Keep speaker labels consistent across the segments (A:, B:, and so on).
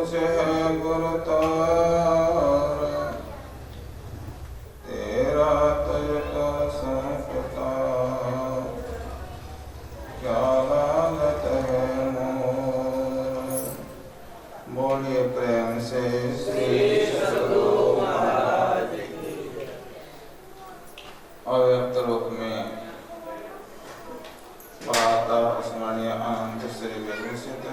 A: कुछ है गुरु तार, तेरा तुझको सौंपता क्या लागत है मोर। बोलिए प्रेम से श्री सद्गुरु महाराज की। अव्यक्त रूप में प्रातः स्मरणीय अनंत श्री विभूषित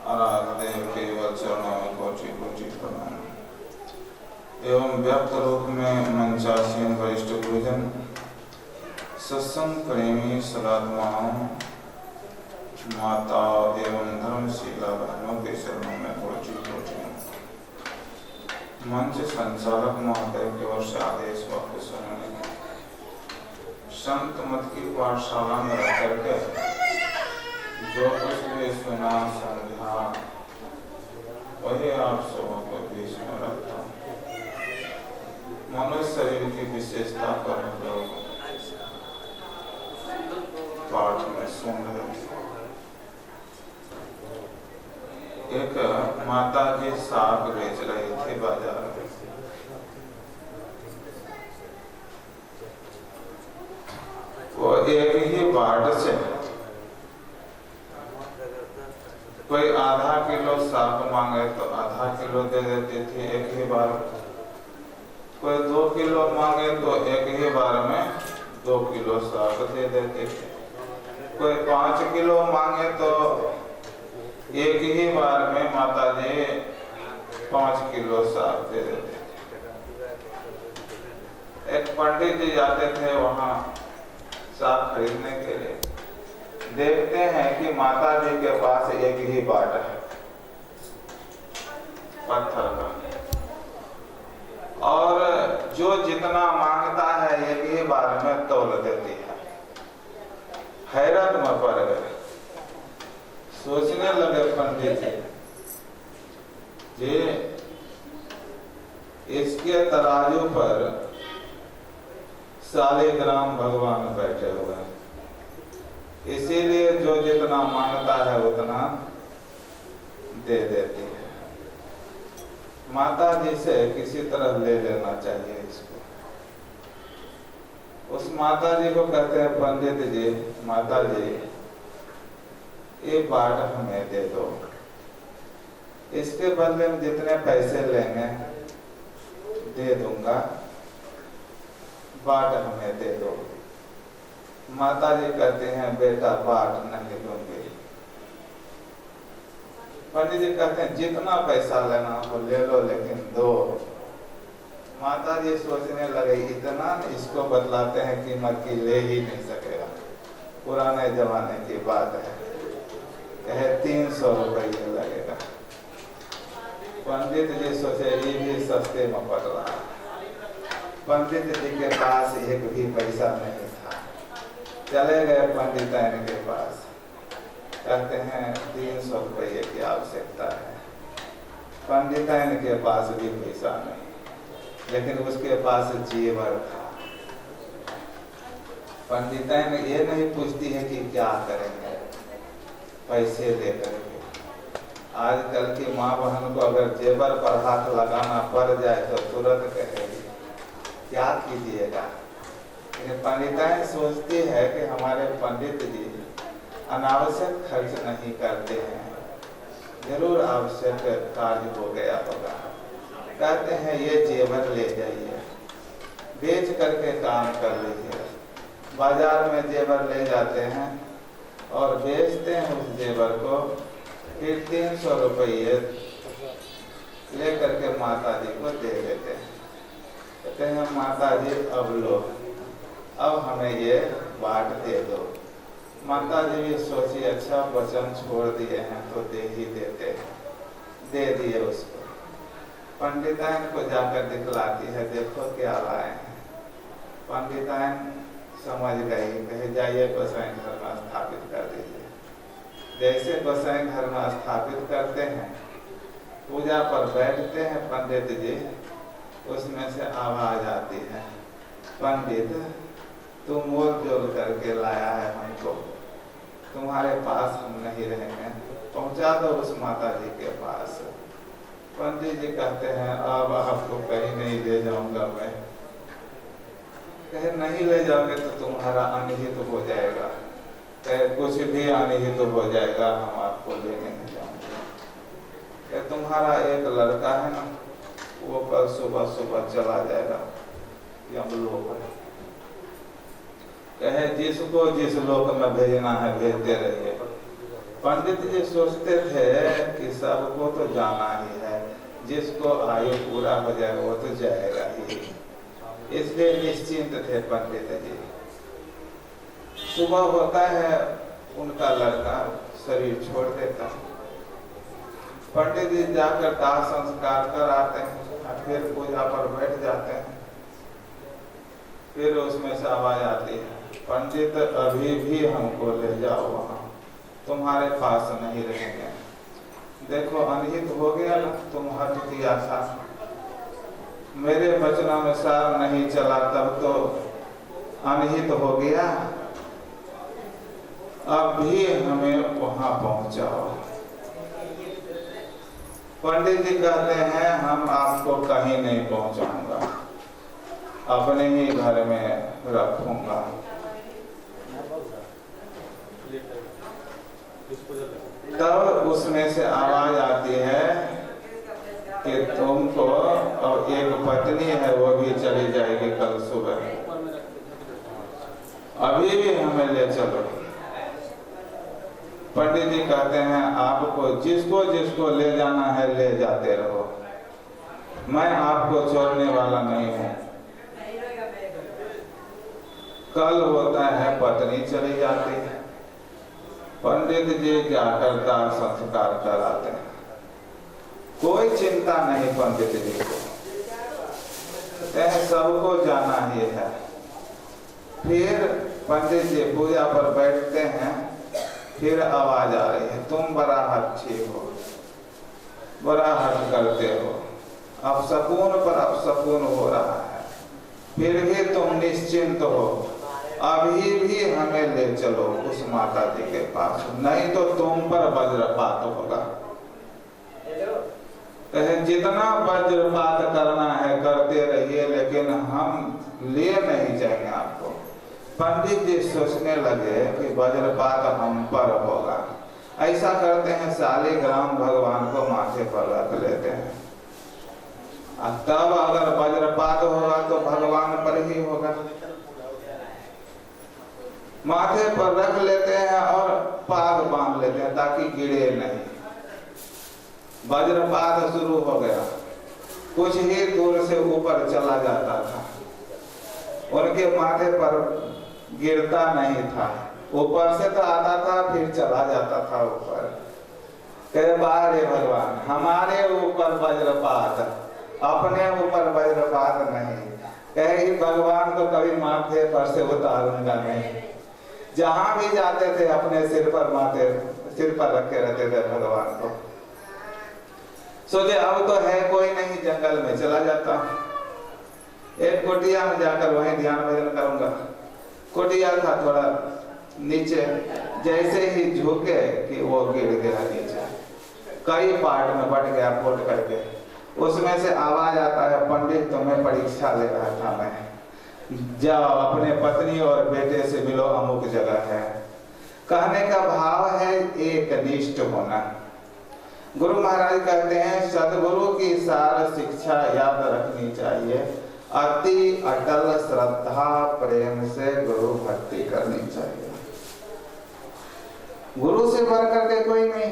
A: आराध्य देव केवल चरणों में कोटि कोटि प्रणाम। एवं व्यक्त रूप में मंचासीन वरिष्ठ गुरुजन, सत्संग प्रेमी सदात्माओं, माता एवं धर्मशीला बहनों के चरणों में कोटि कोटि। मंच संचालक महोदय के ओर से आदेश वाक्य सुनने संत मत की पाठशाला में रह करके जो कुछ भी सुना समझा वही आप सबों को बीच में रखता हूँ। मनुष्य शरीर की विशेषता पर हम लोग पाठ में सुन रहे थे। एक माता जी साग बेच रही थी बाजार में। वो एक ही बाट से कोई आधा किलो साग मांगे तो आधा किलो दे देती थी एक ही बार। कोई 2 किलो मांगे तो एक ही बार में 2 किलो साग दे देती थी। कोई 5 किलो मांगे तो एक ही बार में माता जी 5 किलो साग दे देते थे। एक पंडित जी जाते थे वहाँ साग खरीदने के लिए। देखते हैं कि माता जी के पास एक ही बाट है पत्थर का, और जो जितना मांगता है एक ही बार में तौल देती है। हैरत में पड़ गए। सोचने लगे पंडित जी, इसके तराजू पर शालिग्राम भगवान बैठे हुए हैं, इसीलिए जो जितना मांगता है उतना दे देती है। माता जी से किसी तरह ले लेना चाहिए इसको। उस माता जी को कहते हैं पंडित जी, माता जी ये बाट हमें दे दो, इसके बदले में जितने पैसे लेंगे दे दूंगा, बाट हमें दे दो। माता जी कहते हैं बेटा बाट नहीं दूंगी। पंडित जी कहते हैं जितना पैसा लेना हो ले लो लेकिन दो। माता जी सोचने लगे इतना इसको बदलाते हैं कीमत की ले ही नहीं सकेगा। पुराने जमाने की बात है, कहे 300 रुपये लगेगा। पंडित जी सोचे ये भी सस्ते में पड़ रहा है। पंडित जी के पास एक भी पैसा नहीं था। चले गए पंडिताइन के पास, कहते हैं 300 रुपये की आवश्यकता है। पंडिताइन के पास भी पैसा नहीं, लेकिन उसके पास जेवर था। पंडिताइन ये नहीं पूछती है कि क्या करेंगे पैसे लेकर के। आजकल की माँ बहन को अगर जेवर पर हाथ लगाना पड़ जाए तो तुरंत कहेगी क्या कीजिएगा। लेकिन पंडिताइन सोचती है कि हमारे पंडित जी अनावश्यक खर्च नहीं करते हैं, जरूर आवश्यक कार्य हो गया होगा। कहते हैं ये जेवर ले जाइए, बेच करके काम कर लीजिए। बाजार में जेवर ले जाते हैं और बेचते हैं उस जेवर को, फिर 300 रुपये ले करके माता जी को दे देते हैं। कहते हैं माता जी अब लो, अब हमें ये बाट दे दो। माता जी भी सोची अच्छा वचन छोड़ दिए हैं तो दे ही देते हैं, दे दिए उसको। पंडिताइन को जाकर दिखलाती है देखो क्या लाए हैं। पंडिताइन समझ गई, कहे जाइए गोसाई घर में स्थापित कर दीजिए। जैसे गोसाई घर में स्थापित करते हैं, पूजा पर बैठते हैं पंडित जी, उसमें से आवाज आती है पंडित तू मोल जोल करके लाया है हमको। तुम्हारे पास हम नहीं रहेंगे, पहुंचा दो उस माता जी के पास। पंडित जी कहते हैं अब आपको कहीं नहीं ले जाऊंगा मैं। कहे नहीं ले जाओगे तो तुम्हारा अनिहित हो जाएगा, कहे कुछ भी अनिहित हो जाएगा, हम आपको लेने नहीं जाएंगे। कहे तुम्हारा एक लड़का है ना, वो कल सुबह सुबह चला जाएगा यमलोक में। कहे जिसको जिस लोक में भेजना है भेजते रहिए। पंडित जी सोचते थे कि सबको तो जाना ही है, जिसको आयु पूरा हो जाएगा वो तो जाएगा ही, इसलिए निश्चिंत थे पंडित जी। सुबह होता है, उनका लड़का शरीर छोड़ देता। पंडित जी जाकर दाह संस्कार कर आते हैं, फिर पूजा पर बैठ जाते हैं। फिर उसमें से आवाज आती है, पंडित अभी भी हमको ले जाओ वहां, तुम्हारे पास नहीं रहेंगे। देखो अनिहित हो गया ना, तुम हट दिया था, मेरे वचनानुसार नहीं चला तब तो अनिहित हो गया, अब भी हमें वहां पहुंचाओ। पंडित जी कहते हैं हम आपको कहीं नहीं पहुंचाऊंगा, अपने ही घर में रखूंगा। तब उसमें से आवाज आती है कि तुमको और एक पत्नी है वो भी चली जाएगी कल सुबह, अभी भी हमें ले चलो। पंडित जी कहते हैं आपको जिसको जिसको ले जाना है ले जाते रहो, मैं आपको छोड़ने वाला नहीं हूं। कल होता है पत्नी चली जाती है, पंडित जी जाकर दाह संस्कार कराते हैं, कोई चिंता नहीं पंडित जी को, सबको जाना ही है। फिर पंडित जी पूजा पर बैठते हैं, फिर आवाज आ रही है तुम बड़ा हट्ठी हो, बड़ा हट करते हो, अपशकुन पर अपशकुन हो रहा है, फिर भी तुम निश्चिंत हो, अभी भी हमें ले चलो उस माता जी के पास, नहीं तो तुम पर वज्रपात होगा। कहे जितना वज्रपात करना है करते रहिए, लेकिन हम ले नहीं जाएंगे आपको। पंडित जी सोचने लगे कि वज्रपात हम पर होगा, ऐसा करते हैं शालिग्राम भगवान को माथे पर रख लेते हैं, तब अगर वज्रपात होगा तो भगवान पर ही होगा। माथे पर रख लेते हैं और पाग बांध लेते हैं ताकि गिरे नहीं। वज्रपात शुरू हो गया, कुछ ही दूर से ऊपर चला जाता था, उनके माथे पर गिरता नहीं था, ऊपर से तो आता था फिर चला जाता था ऊपर। कहे बारे भगवान हमारे ऊपर वज्रपात, अपने ऊपर वज्रपात नहीं। कहे भगवान को कभी माथे पर से उतारूंगा नहीं। जहां भी जाते थे अपने सिर पर रखे रहते थे भगवान को। सोचे अब तो है कोई नहीं, जंगल में चला जाता, एक कुटिया में जाकर वहीं ध्यान भजन करूंगा। कुटिया था थोड़ा नीचे, जैसे ही झुके कि वो गिर गया नीचे, कई पार्ट में बट गया फुट करके। उसमें से आवाज आता है पंडित तुम्हें परीक्षा ले रहा था मैं, जाओ अपने पत्नी और बेटे से मिलो, अमुक जगह है। कहने का भाव है एक निष्ठ होना। गुरु महाराज कहते हैं सदगुरु की सार शिक्षा याद रखनी चाहिए, अति अटल श्रद्धा प्रेम से गुरु भक्ति करनी चाहिए। गुरु से बढ़ करके कोई नहीं,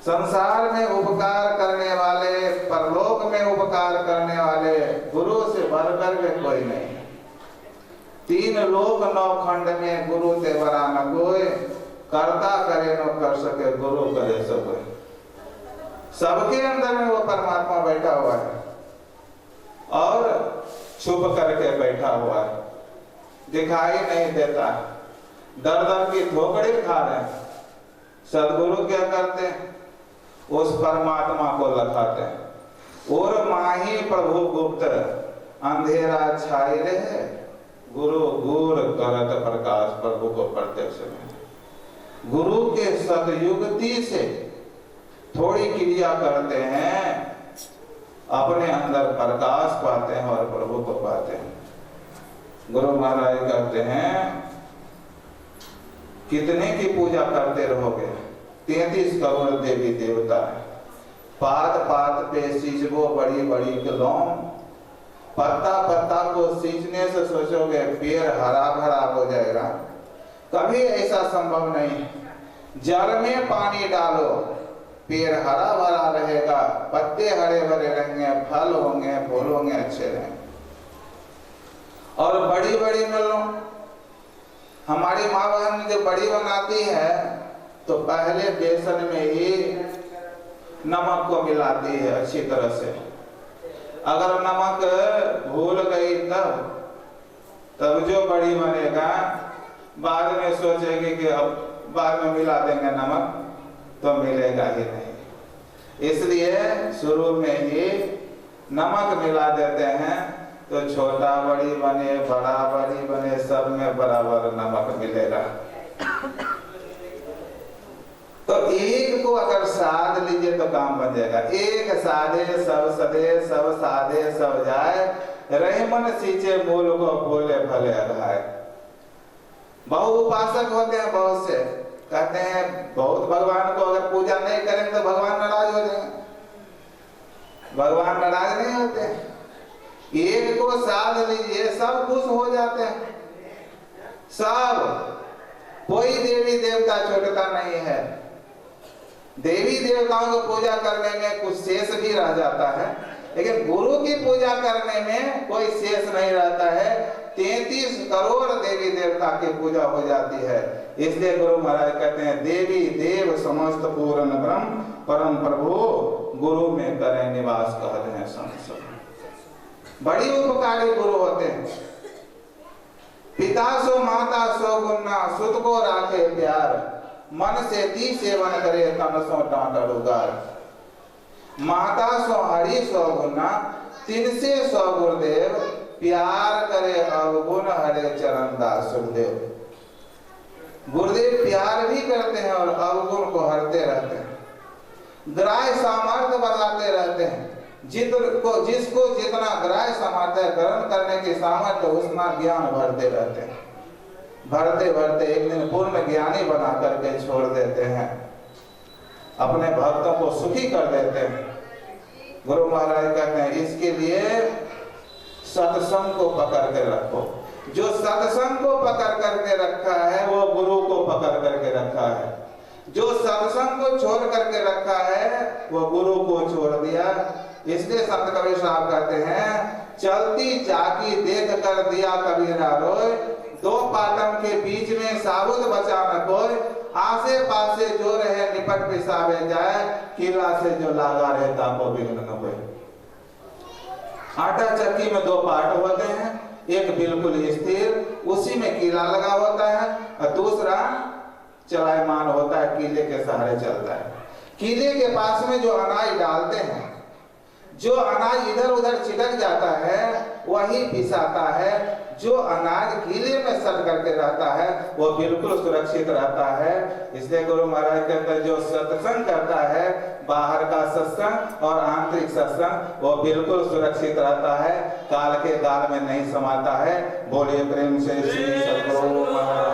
A: संसार में उपकार करने वाले, परलोक में उपकार करने वाले गुरु से बढ़कर के कोई नहीं। 3 लोक 9 खंड में गुरु ते बरा न कोई, कर्ता करे न कर सके गुरु करे सो कोई। सबके अंदर में वो परमात्मा बैठा हुआ है और छुप करके बैठा हुआ है, दिखाई नहीं देता। दर दर की ठोकरें खा रहे हैं, सदगुरु क्या करते हैं उस परमात्मा को लखाते हैं। और माही प्रभु गुप्त अंधेरा छाई रहे, गुरु गुर करत प्रकाश प्रभु को प्रत्यक्ष में। गुरु के सदयुक्ति से थोड़ी क्रिया करते हैं, अपने अंदर प्रकाश पाते हैं और प्रभु को पाते हैं। गुरु महाराज कहते हैं कितने की पूजा करते रहोगे? 33 करोड़ देवी देवता है। पात पात पे सींचबो बड़ी बड़ी कलौं, पत्ता पत्ता को सींचने से सोचोगे पेड़ हरा भरा हो जाएगा, कभी ऐसा संभव नहीं। जल में पानी डालो, पेड़ हरा भरा रहेगा, पत्ते हरे भरे रहेंगे, फल होंगे, फूल होंगे, अच्छे रहेंगे। और बड़ी बड़ी मिलो, हमारी माँ बहन जो बड़ी बनाती है तो पहले बेसन में ही नमक को मिलाती है अच्छी तरह से। अगर नमक भूल गई तब जो बड़ी बनेगा बाद में सोचेगी कि अब बाद में मिला देंगे नमक, तो मिलेगा ही नहीं। इसलिए शुरू में ही नमक मिला देते हैं तो छोटा बड़ी बने, बड़ा बड़ी बने, सब में बराबर नमक मिलेगा। तो एक को अगर साध लीजिए तो काम बन जाएगा। एक साधे सब सदे, सब साधे सब जाए, रहे मन सींचे मूल को फूले फले अघाए। बहु उपासक होते हैं, बहुत से कहते हैं बहुत भगवान को अगर पूजा नहीं करेंगे तो भगवान नाराज हो जाएंगे। भगवान नाराज नहीं होते। एक को साध लीजिए, सब खुश हो जाते हैं। सब, कोई देवी देवता छोड़ता नहीं है। देवी देवताओं को पूजा करने में कुछ शेष भी रह जाता है, लेकिन गुरु की पूजा करने में कोई शेष नहीं रहता है। 33 करोड़ देवी देवता की पूजा हो जाती है। इसलिए गुरु महाराज कहते हैं देवी देव समस्त पूर्ण ब्रह्म परम प्रभु गुरु में करें निवास, कहते हैं संत। बड़ी उपकारी गुरु होते हैं। पिता सो माता सो गुन्ना, सुत को राखे प्यार, मन से दी सेवन करे तन सो टांट उगार। माता सो हरि सो गुन्ना, तिन से सो गुरुदेव, प्यार करे अवगुण हरे चरण दास सुखदेव। गुरुदेव प्यार भी करते हैं और अवगुण को हरते रहते हैं, ग्राह्य सामर्थ्य बढ़ाते रहते हैं। जिसको जितना ग्राह्य सामर्थ्य ग्रहण करने की सामर्थ्य, उतना ज्ञान भरते रहते हैं। भरते भरते एक दिन पूर्ण ज्ञानी बना करके छोड़ देते हैं, अपने भक्तों को सुखी कर देते हैं। गुरु महाराज कहते हैं इसके लिए सत्संग को पकड़ के रखो। जो सत्संग को पकड़ करके रखा है वो गुरु को पकड़ करके रखा है। जो सत्संग को छोड़ करके रखा है वो गुरु को छोड़ दिया। इसलिए संत कबीर साहब कहते हैं चलती चाकी देख कर दिया कबीरा रोए, दो पाटन के बीच में साबुत बचा न कोई, आसे पासे जो रहे निपट पिसावे जाए, किला से जो लागा रहता को विघ्न न होए। आटा चक्की में 2 पार्ट होते हैं, एक बिल्कुल स्थिर, उसी में कीला लगा होता है, और दूसरा चलायमान होता है, कीले के सहारे चलता है। कीले के पास में जो अनाज डालते हैं, जो अनाज इधर उधर छिटक जाता है वही पिसाता है। जो अनाज कीले में सट करके रहता है वो बिल्कुल सुरक्षित रहता है। इसलिए गुरु महाराज कहते हैं जो सत्संग करता है, बाहर का सत्संग और आंतरिक सत्संग, वो बिल्कुल सुरक्षित रहता है, काल के गाल में नहीं समाता है। बोलिए प्रेम से श्री सद्गुरु महाराज।